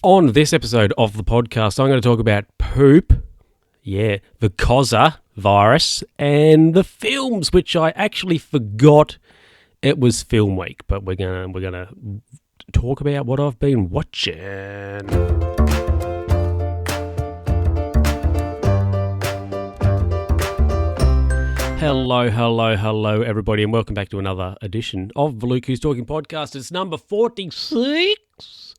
On this episode of the podcast, I'm going to talk about poop, the Cozza virus, and the films, which I actually forgot it was film week. But we're gonna talk about what I've been watching. Hello, everybody, and welcome back to another edition of the Luke Who's Talking podcast. It's number 46.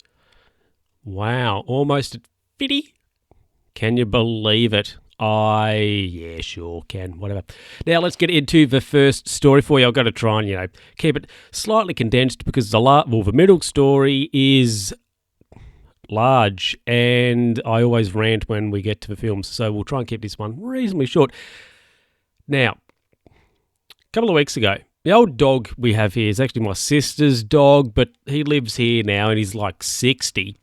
Wow, almost at 50. Can you believe it? Yeah, sure can. Whatever. Now, let's get into the first story for you. I've got to try and, keep it slightly condensed because the middle story is large and I always rant when we get to the films. So we'll try and keep this one reasonably short. Now, a couple of weeks ago, the old dog we have here is actually my sister's dog, but he lives here now and he's like 60.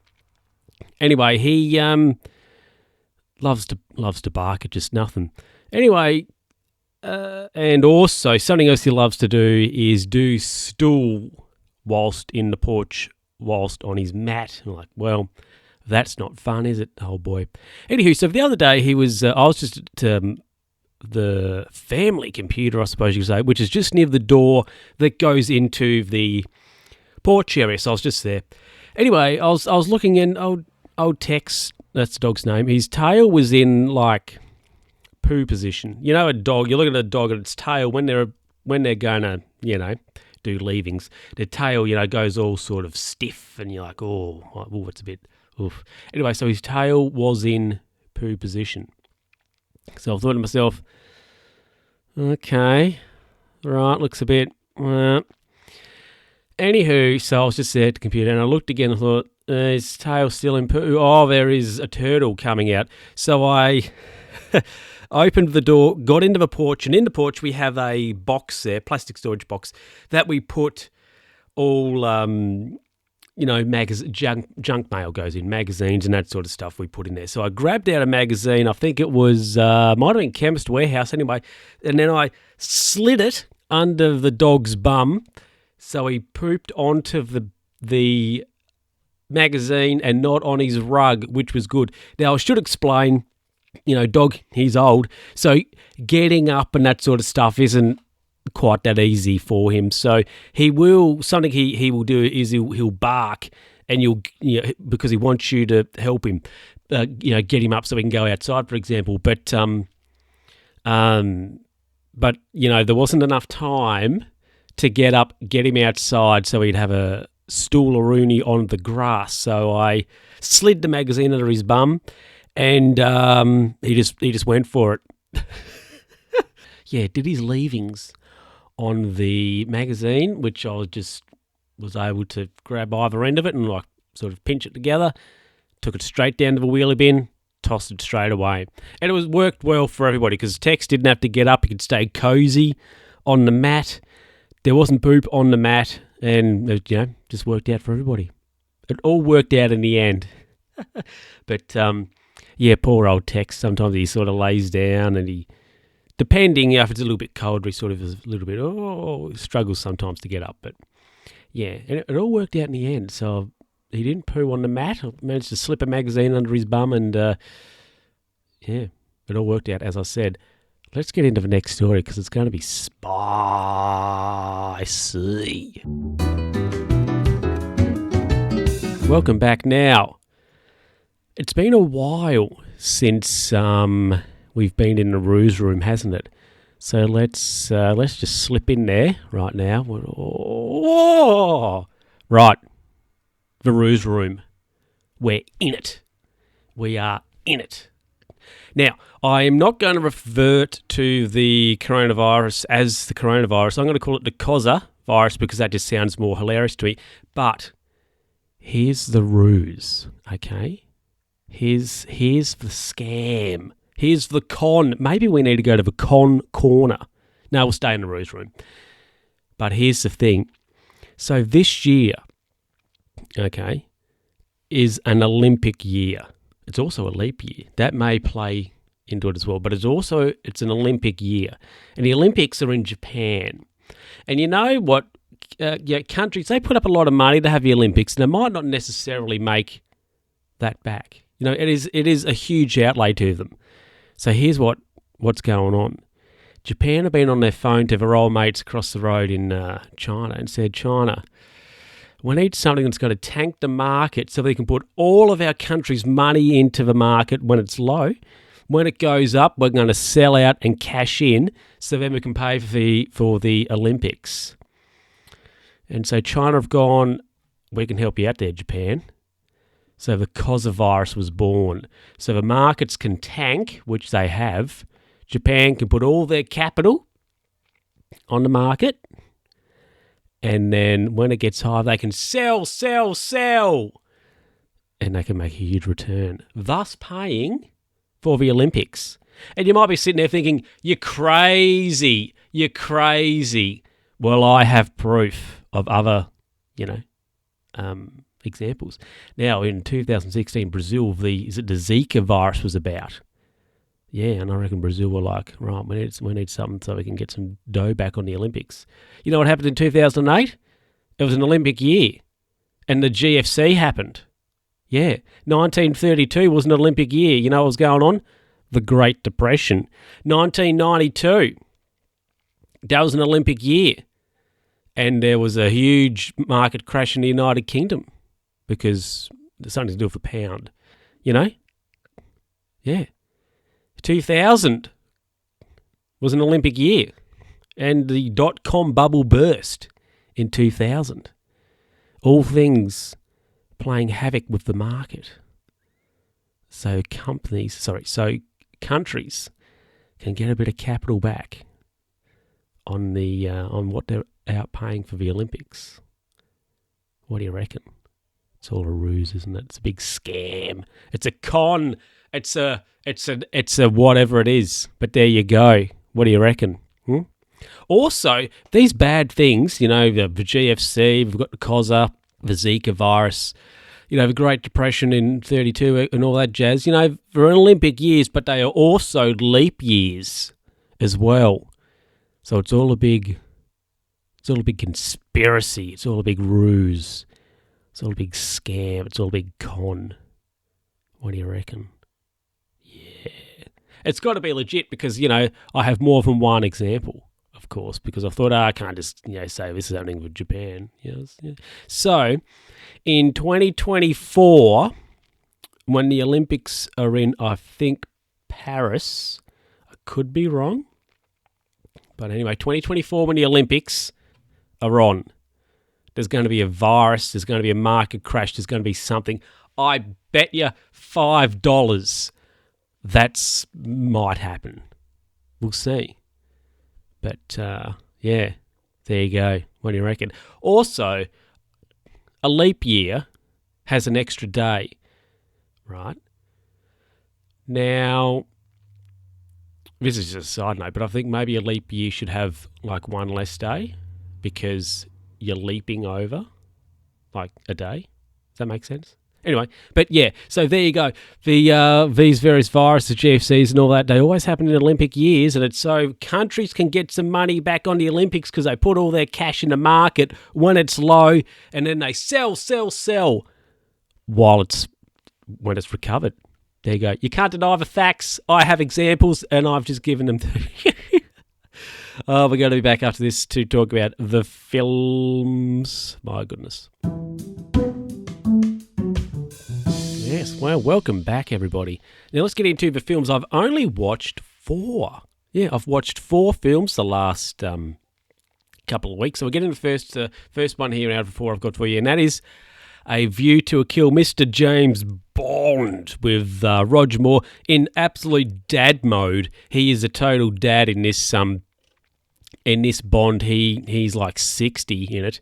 Anyway, he loves to bark at just nothing. Anyway, and also something else he loves to do is do stool whilst in the porch, whilst on his mat. I'm like, well, that's not fun, is it, old boy? Anywho, so the other day I was just at the family computer, I suppose you could say, which is just near the door that goes into the porch area. So I was just there. Anyway, I was looking in old Tex, that's the dog's name. His tail was in like poo position. You know, a dog. You look at a dog and its tail when they're going to do leavings. Their tail goes all sort of stiff, and you're like, oh, it's a bit. Oof. Anyway, so his tail was in poo position. So I thought to myself, okay, right, looks a bit. Anywho, so I was just there at the computer and I looked again and thought, his tail's still in poo. Oh, there is a turtle coming out. So I opened the door, got into the porch, and in the porch we have a box there, plastic storage box, that we put all, junk mail goes in, magazines and that sort of stuff we put in there. So I grabbed out a magazine, I think it was, might have been Chemist Warehouse anyway, and then I slid it under the dog's bum. So he pooped onto the magazine and not on his rug, which was good. Now, I should explain, dog, he's old, so getting up and that sort of stuff isn't quite that easy for him. So he will do is he'll bark, and because he wants you to help him, get him up so he can go outside, for example. But there wasn't enough time to get up, get him outside so he'd have a stool-a-rooney on the grass. So I slid the magazine under his bum, and he just went for it. Yeah, did his leavings on the magazine, which I was able to grab either end of it and sort of pinch it together, took it straight down to the wheelie bin, tossed it straight away. And it worked well for everybody because Tex didn't have to get up. He could stay cozy on the mat. There wasn't poop on the mat, and it, just worked out for everybody. It all worked out in the end. But, poor old Tex. Sometimes he sort of lays down and he, depending if it's a little bit colder, he sort of is a little bit, struggles sometimes to get up. But, yeah, and it all worked out in the end. So he didn't poo on the mat. I managed to slip a magazine under his bum and, it all worked out, as I said. Let's get into the next story because it's going to be spicy. Welcome back. Now, it's been a while since we've been in the ruse room, hasn't it? So let's just slip in there right now. Right, the ruse room. We're in it. We are in it. Now, I am not going to revert to the coronavirus as the coronavirus. I'm going to call it the Cozza virus because that just sounds more hilarious to me. But here's the ruse, okay? Here's the scam. Here's the con. Maybe we need to go to the con corner. No, we'll stay in the ruse room. But here's the thing. So this year, okay, is an Olympic year. It's also a leap year. That may play into it as well, but it's an Olympic year. And the Olympics are in Japan. And you know what? Countries, they put up a lot of money to have the Olympics, and they might not necessarily make that back. It is a huge outlay to them. So here's what's going on. Japan have been on their phone to their old mates across the road in China and said, China, we need something that's going to tank the market so we can put all of our country's money into the market when it's low. When it goes up, we're going to sell out and cash in so then we can pay for the Olympics. And so China have gone, we can help you out there, Japan. So the Cozza virus was born. So the markets can tank, which they have. Japan can put all their capital on the market. And then when it gets high, they can sell. And they can make a huge return, thus paying for the Olympics. And you might be sitting there thinking, you're crazy. Well, I have proof of other, examples. Now, in 2016, Brazil, the Zika virus was about. Yeah, and I reckon Brazil were like, right, we need something so we can get some dough back on the Olympics. You know what happened in 2008? It was an Olympic year, and the GFC happened. Yeah, 1932 was an Olympic year. You know what was going on? The Great Depression. 1992, that was an Olympic year, and there was a huge market crash in the United Kingdom because there's something to do with the pound, Yeah. 2000 was an Olympic year, and the dot-com bubble burst in 2000. All things playing havoc with the market. So countries can get a bit of capital back on what they're out paying for the Olympics. What do you reckon? It's all a ruse, isn't it? It's a big scam. It's a con. It's a whatever it is. But there you go. What do you reckon? Also, these bad things, the GFC, we've got the Cozza, the Zika virus, the Great Depression in 32 and all that jazz. They're Olympic years, but they are also leap years as well. So it's all a big conspiracy. It's all a big ruse. It's all a big scam. It's all a big con. What do you reckon? Yeah. It's got to be legit because, I have more than one example, of course, because I thought, I can't just, say this is happening with Japan. Yes. Yeah. So, in 2024, when the Olympics are in, I think, Paris, I could be wrong. But anyway, 2024, when the Olympics are on, there's going to be a virus, there's going to be a market crash, there's going to be something. I bet you $5 that might happen. We'll see. But, there you go. What do you reckon? Also, a leap year has an extra day, right? Now, this is just a side note, but I think maybe a leap year should have like one less day because you're leaping over like a day. Does that make sense? Anyway, but yeah, so there you go. These various viruses, GFCs and all that, they always happen in Olympic years, and it's so countries can get some money back on the Olympics because they put all their cash in the market when it's low, and then they sell when it's recovered. There you go. You can't deny the facts. I have examples, and I've just given them to you. We're going to be back after this to talk about the films. My goodness. Yes, well, welcome back, everybody. Now, let's get into the films. I've only watched 4. Yeah, I've watched 4 films the last couple of weeks. So we'll get into the first one here out of the 4 I've got for you, and that is A View to a Kill, Mr. James Bond with Roger Moore in absolute dad mode. He is a total dad in this Bond. He's like 60 in it.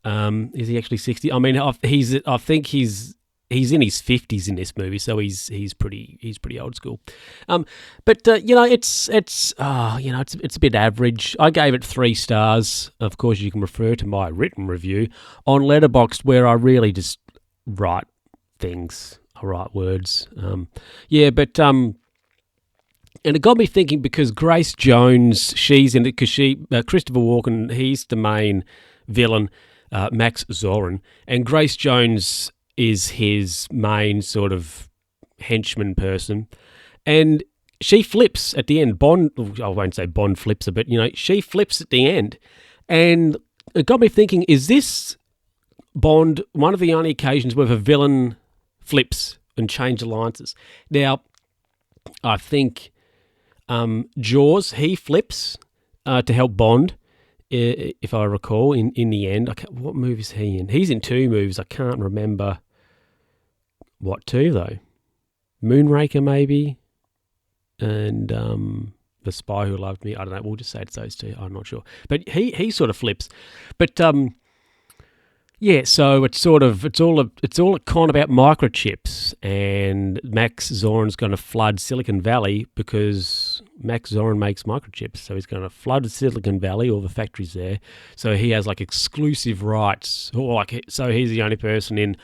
Is he actually 60? I mean, I think he's in his 50s in this movie, so he's pretty old school. But it's a bit average. I gave it 3 stars. Of course, you can refer to my written review on Letterboxd, where I really just write things. I write words. And it got me thinking because Grace Jones, she's in it because Christopher Walken, he's the main villain, Max Zorin, and Grace Jones is his main sort of henchman person. And she flips at the end. Bond, I won't say Bond flips her, but, she flips at the end. And it got me thinking, is this Bond one of the only occasions where a villain flips and changes alliances? Now, I think Jaws, he flips to help Bond, if I recall, in the end. What movie is he in? He's in 2 movies. I can't remember what 2, though. Moonraker, maybe, and The Spy Who Loved Me. I don't know. We'll just say it's those 2. I'm not sure. But he sort of flips. But yeah, so it's all a con about microchips, and Max Zorin's going to flood Silicon Valley because Max Zorin makes microchips. So he's going to flood Silicon Valley, all the factories there. So he has like exclusive rights, so he's the only person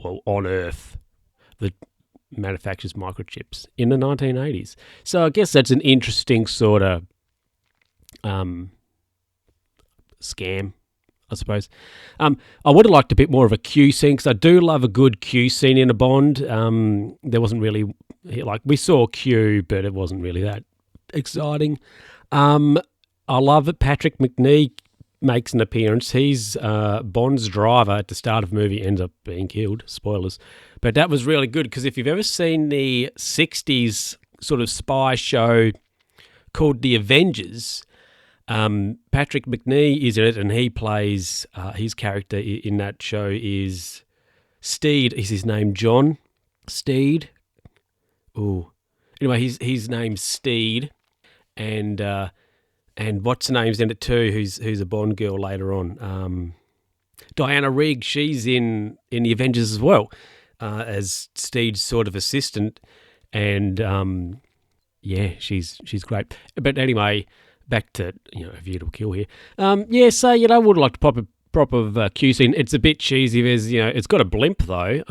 on Earth that manufactures microchips in the 1980s. So I guess that's an interesting sort of scam, I suppose. I would have liked a bit more of a Q scene, because I do love a good Q scene in a Bond. There wasn't really, we saw Q, but it wasn't really that exciting. I love it. Patrick McNee makes an appearance. He's Bond's driver at the start of the movie, ends up being killed. Spoilers. But that was really good, because if you've ever seen the 60s sort of spy show called The Avengers, Patrick McNee is in it, and he plays, his character in that show is Steed. Is his name John Steed? Ooh. Anyway, his name's Steed, and what's her name's in it too, who's a Bond girl later on. Diana Rigg, she's in The Avengers as well, as Steed's sort of assistant, and yeah, she's great. But anyway, back to A View to a Kill here. Yeah, so I would like to pop a proper Q scene. It's a bit cheesy. There's it's got a blimp though.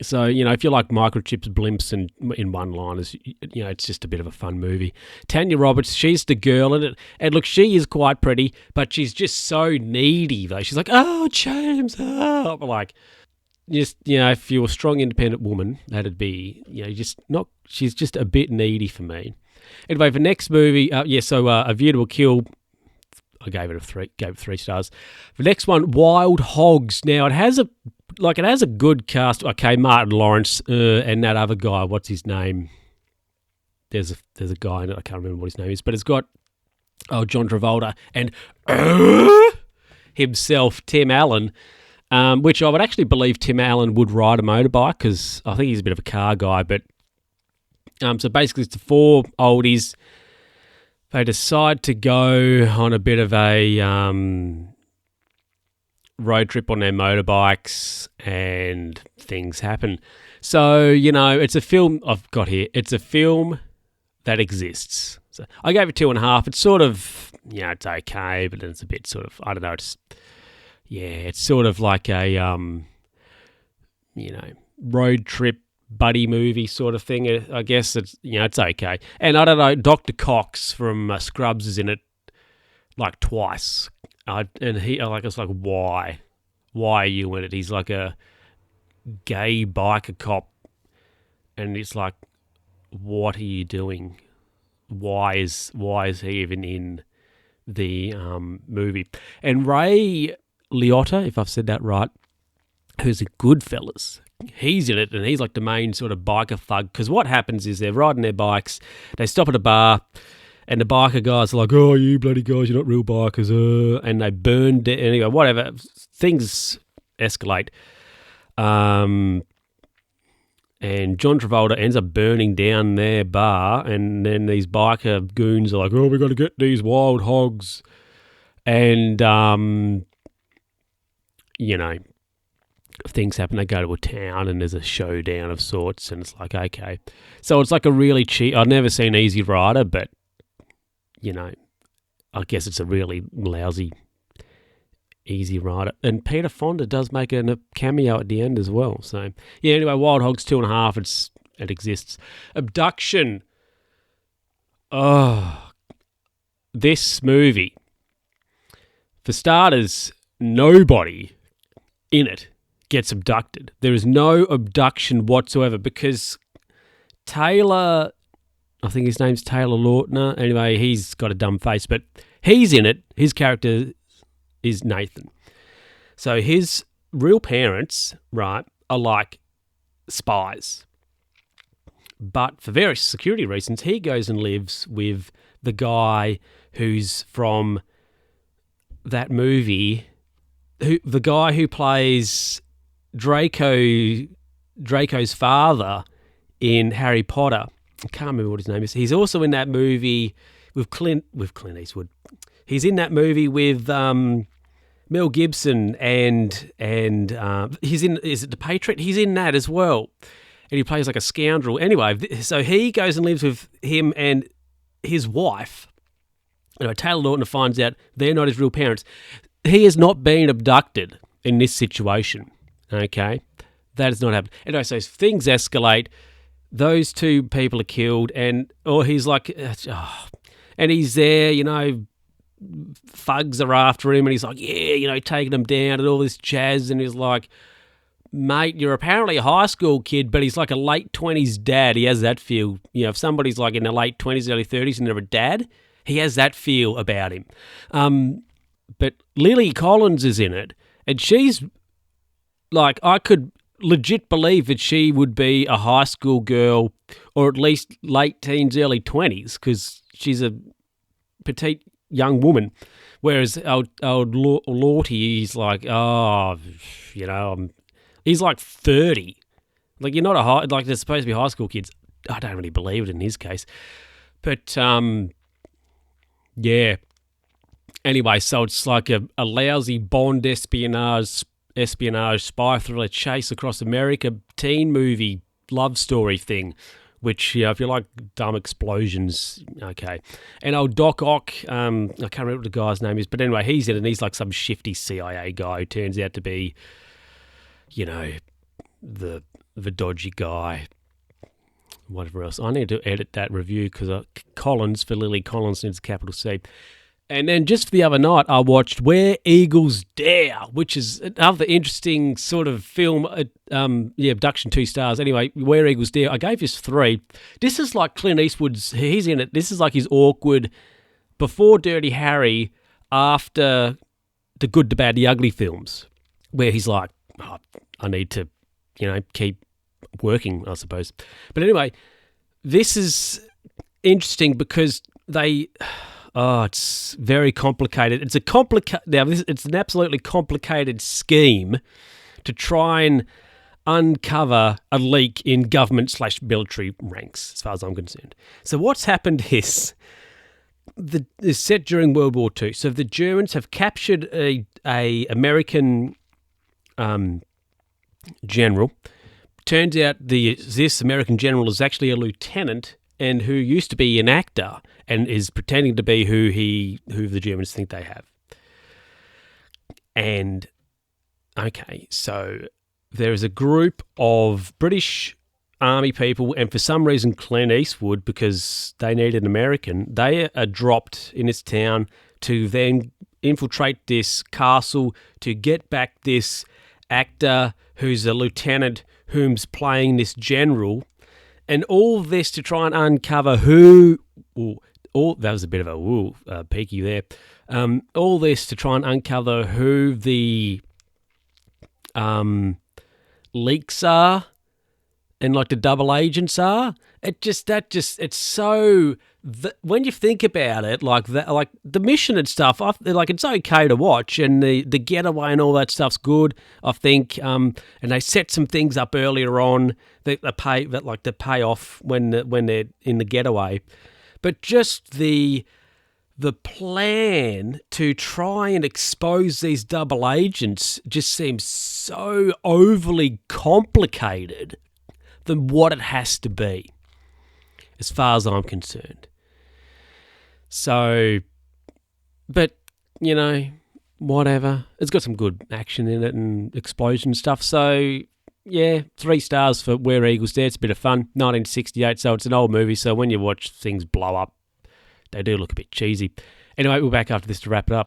So, if you like microchips, blimps, and in one-liners, it's just a bit of a fun movie. Tanya Roberts, she's the girl in it. And look, she is quite pretty, but she's just so needy, though. She's like, oh, James, help. If you're a strong, independent woman, that'd be, she's just a bit needy for me. Anyway, for next movie, A View to a Kill, I gave it 3 stars. The next one, Wild Hogs. Now, it has a good cast. Okay, Martin Lawrence and that other guy. What's his name? There's a guy in it. I can't remember what his name is, but it's got John Travolta and himself, Tim Allen. Which I would actually believe Tim Allen would ride a motorbike, because I think he's a bit of a car guy. But so basically, it's the 4 oldies. They decide to go on a bit of a road trip on their motorbikes, and things happen. So, it's a film I've got here. It's a film that exists. So I gave it 2.5. It's sort of, it's okay, but then it's a bit sort of, I don't know, it's sort of like a, road trip buddy movie sort of thing. I guess it's, it's okay. And I don't know, Dr. Cox from Scrubs is in it like twice. It's like, why? Why are you in it? He's like a gay biker cop, and it's like, what are you doing? Why is he even in the movie? And Ray Liotta, if I've said that right, who's a Goodfellas, he's in it, and he's like the main sort of biker thug. Because what happens is they're riding their bikes, they stop at a bar, and the biker guys are like, oh, you bloody guys, you're not real bikers, and they burn down, anyway, whatever, things escalate. And John Travolta ends up burning down their bar, and then these biker goons are like, oh, we got to get these wild hogs. And, things happen. They go to a town, and there's a showdown of sorts, and it's like, okay. So it's like a really cheap, I've never seen Easy Rider, but I guess it's a really lousy Easy Rider. And Peter Fonda does make a cameo at the end as well. So, yeah, anyway, Wild Hogs 2.5, it exists. Abduction. Oh, this movie. For starters, nobody in it gets abducted. There is no abduction whatsoever because Taylor, I think his name's Taylor Lautner. Anyway, he's got a dumb face, but he's in it. His character is Nathan. So his real parents, right, are like spies. But for various security reasons, he goes and lives with the guy who's from that movie, the guy who plays Draco's father in Harry Potter. I can't remember what his name is. He's also in that movie with Clint Eastwood. He's in that movie with Mel Gibson and he's in, is it The Patriot? He's in that as well. And he plays like a scoundrel. Anyway, so he goes and lives with him and his wife. Taylor Lautner finds out they're not his real parents. He has not been abducted in this situation. Okay? That has not happened. Anyway, so things escalate. Those two people are killed, and he's like, and he's there, thugs are after him, and he's like, taking them down and all this jazz, and he's like, mate, you're apparently a high school kid, but he's like a late 20s dad. He has that feel. If somebody's like in their late 20s, early 30s, and they're a dad, he has that feel about him. But Lily Collins is in it, and she's like, I could legit believe that she would be a high school girl, or at least late teens, early 20s, because she's a petite young woman. Whereas old Lorty, he's like, he's like 30. Like, you're not they're supposed to be high school kids. I don't really believe it in his case. But, yeah. Anyway, so it's like a lousy Bond espionage spy thriller chase across America teen movie love story thing, which, if you like dumb explosions, okay. And old Doc Ock, I can't remember what the guy's name is, but anyway, he's in it, and he's like some shifty CIA guy who turns out to be, the dodgy guy. Whatever else. I need to edit that review because Collins, for Lily Collins, needs a capital C. And then just the other night, I watched Where Eagles Dare, which is another interesting sort of film. Abduction, 2 stars. Anyway, Where Eagles Dare, I gave this 3. This is like Clint Eastwood's, he's in it. This is like his awkward, before Dirty Harry, after the Good, the Bad, the Ugly films, where he's like, I need to, keep working, I suppose. But anyway, this is interesting because it's very complicated. It's it's an absolutely complicated scheme to try and uncover a leak in government/military ranks, as far as I'm concerned. So what's happened is set during World War II. So the Germans have captured a American general. Turns out this American general is actually a lieutenant and who used to be an actor and is pretending to be who the Germans think they have. And, okay, so there is a group of British Army people, and for some reason Clint Eastwood, because they need an American, they are dropped in this town to then infiltrate this castle to get back this actor who's a lieutenant whom's playing this general, and all this to try and uncover that was a bit of a peeky there. All this to try and uncover who the leaks are and like the double agents are. It's so, when you think about it like that, like the mission and stuff, it's okay to watch, and the getaway and all that stuff's good, I think. And they set some things up earlier on that pay off when they're in the getaway. But just the plan to try and expose these double agents just seems so overly complicated than what it has to be, as far as I'm concerned. So, but, whatever. It's got some good action in it and explosion stuff. So, yeah, 3 stars for Where Eagles Dare. It's a bit of fun. 1968, so it's an old movie. So when you watch things blow up, they do look a bit cheesy. Anyway, we're back after this to wrap it up.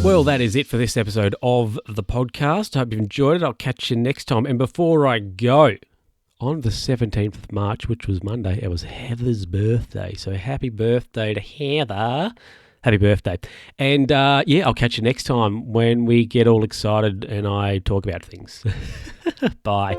Well, that is it for this episode of the podcast. I hope you've enjoyed it. I'll catch you next time. And before I go, on the 17th of March, which was Monday, it was Heather's birthday. So happy birthday to Heather. Happy birthday. And I'll catch you next time when we get all excited and I talk about things. Bye.